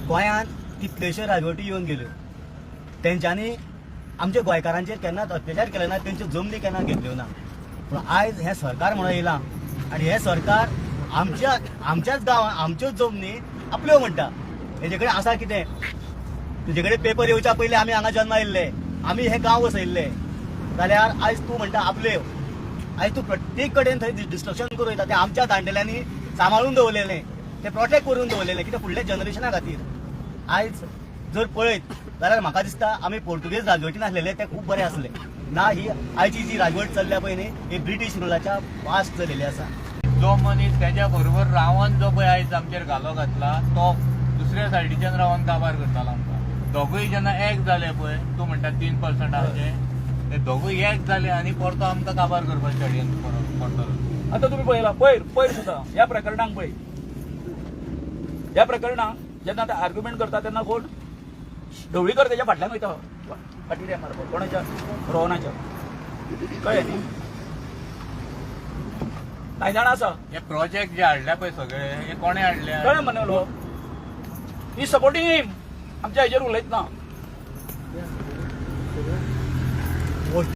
गोंयांत कितल्योश्यो राजवटी येवन गेल्यो, तेंच्यांनी आमच्या गोंयकारांचेर केन्नाच अत्याचार केले ना, तेंच्यो जमनी केन्ना घेतल्यो ना. पूण आयज हें सरकार म्हणून येयलां आनी हें सरकार आमच्याच गांवांत आमच्योच जमनी आपल्यो म्हणटा. हेजे कडेन आसा कितें? तुजे कडेन पेपर येवच्या पयलीं आमी हांगा जल्मा येयल्ले, आमी हे गांव वसयल्ले, जाल्यार आयज तूं म्हणटा आपल्यो. आयज तूं प्रत्येक कडेन थंय डिस्ट्रक्शन करून वयता. तें आमच्या जाणटेल्यांनी सांबाळून दवरलेलें, तें प्रोटेक्ट करून दवरलेलें, कितें फुडल्या जनरेशना खातीर. आयज जर पळयत जाल्यार म्हाका दिसता आमी पोर्तुगेज राजवटीन आसलेले ते खूब बरें आसले ना. ही आयची जी राजवट चल्ल्या पळय न्ही, ही ब्रिटीश रुलाच्या वास्ट चलिल्ली आसा. जो मनीस त्याच्या बरोबर रावन जो पळय आयज आमचेर घालो घातला तो दुसऱ्या सायडीच्यान रावन काबार करतालो आमकां. दोगूय जेन्ना एक जाले पळय, तूं म्हणटा 3% आमचे, ते दोगूय एक जाले आनी परतो आमकां काबार करपाक स्टेडियम पडटलो. आता तुम्ही पळयला पयर सुद्धा ह्या प्रकरणाक पळय, ह्या प्रकरणाक जेन्ना ते आर्ग्युमेंट करता तेन्ना कोण ढवळीकर त्याच्या फाटल्यान वयता फाटी रे मारपाक, कोणाच्या रोहनाच्या, कळ्ळें न्ही. कांय जाणां आसा हे प्रोजेक्ट जे हाडल्या पळय सगळे, हे कोणे हाडल्या? कळ्ळें म्हणलो ही सपोर्टींग हिम, आमच्या हेजेर उलयतना.